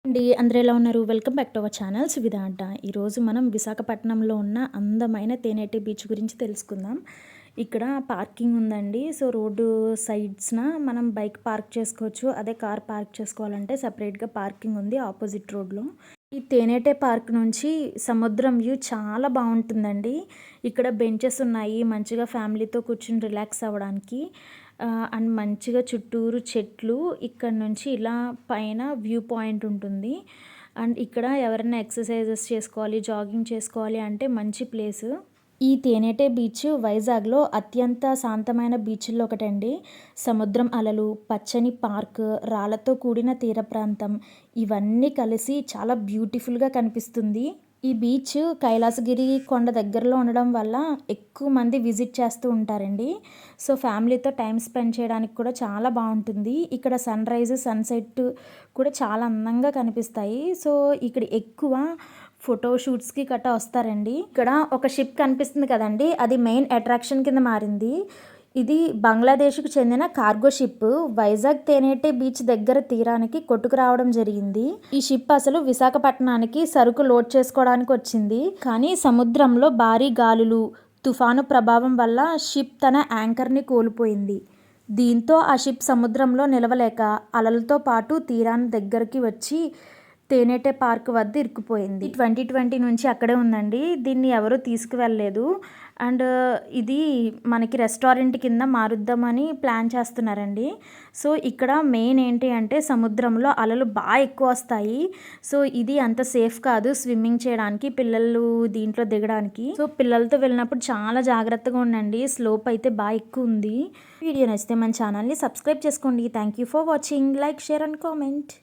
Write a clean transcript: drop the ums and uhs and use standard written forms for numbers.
అండి అందరూ ఎలా ఉన్నారు? Welcome back to our channel Suvidha అంట. ఈరోజు మనం విశాఖపట్నంలో ఉన్న అందమైన తేనెటి బీచ్ గురించి తెలుసుకుందాం. ఇక్కడ పార్కింగ్ ఉందండి. సో, రోడ్డు సైడ్స్‌న మనం బైక్ పార్క్ చేసుకోవచ్చు. అదే కార్ పార్క్ చేసుకోవాలంటే సెపరేట్‌గా పార్కింగ్ ఉంది ఆపోజిట్ రోడ్‌లో. ఈ తేనెటే పార్క్ నుంచి సముద్రం వ్యూ చాలా బావుంటుందండి. ఇక్కడ బెంచెస్ ఉన్నాయి. మంచిగా ఫ్యామిలీతో కూర్చొని రిలాక్స్ అవ్వడానికి. అండ్ మంచిగా చుట్టూరు చెట్లు. ఇక్కడ నుంచి ఇలా పైన వ్యూ పాయింట్ ఉంటుంది. అండ్ ఇక్కడ ఎవరైనా ఎక్సర్సైజెస్ చేసుకోవాలి, జాగింగ్ చేసుకోవాలి అంటే మంచి ప్లేసు. ఈ తేనెటే బీచ్ వైజాగ్‌లో అత్యంత శాంతమైన బీచ్‌ల్లో ఒకటండి. సముద్రం అలలు, పచ్చని పార్క్, రాళ్ళతో కూడిన తీర ప్రాంతం ఇవన్నీ కలిసి చాలా బ్యూటిఫుల్‌గా కనిపిస్తుంది. ఈ బీచ్ కైలాసగిరి కొండ దగ్గరలో ఉండడం వల్ల ఎక్కువ మంది విజిట్ చేస్తూ ఉంటారండి. సో, ఫ్యామిలీతో టైం స్పెండ్ చేయడానికి కూడా చాలా బావుంటుంది. ఇక్కడ సన్‌రైజ్, సన్‌సెట్ కూడా చాలా అందంగా కనిపిస్తాయి. సో, ఇక్కడ ఎక్కువ ఫోటో షూట్స్‌కి గట్టా వస్తారండి. ఇక్కడ ఒక షిప్ కనిపిస్తుంది కదండీ! అది మెయిన్ అట్రాక్షన్ కింద మారింది. ఇది బంగ్లాదేశ్‌కు చెందిన కార్గో షిప్ వైజాగ్ తేనెటే బీచ్ దగ్గర తీరానికి కొట్టుకురావడం జరిగింది. ఈ షిప్ అసలు విశాఖపట్నానికి సరుకు లోడ్ చేసుకోవడానికి వచ్చింది. కానీ సముద్రంలో భారీ గాలులు, తుఫాను ప్రభావం వల్ల షిప్ తన యాంకర్‌ని కోల్పోయింది. దీంతో ఆ షిప్ సముద్రంలో నిలవలేక అలలతో పాటు తీరాన్ని దగ్గరికి వచ్చి తేనెటే పార్క్ వద్ద ఇరుక్కుపోయింది. 2020 నుంచి అక్కడే ఉందండి. దీన్ని ఎవరు తీసుకువెళ్ళలేదు. అండ్ ఇది మనకి రెస్టారెంట్ కింద మారుద్దామని ప్లాన్ చేస్తున్నారండి. సో, ఇక్కడ మెయిన్ ఏంటి అంటే సముద్రంలో అలలు ఎక్కువ వస్తాయి. సో, ఇది అంత సేఫ్ కాదు స్విమ్మింగ్ చేయడానికి, పిల్లలు దీంట్లో దిగడానికి. సో, పిల్లలతో వెళ్ళినప్పుడు చాలా జాగ్రత్తగా ఉండండి. స్లోప్ అయితే ఎక్కువ ఉంది. వీడియో నచ్చితే మన ఛానల్ని సబ్స్క్రైబ్ చేసుకోండి. Thank you for watching. Like, share and comment.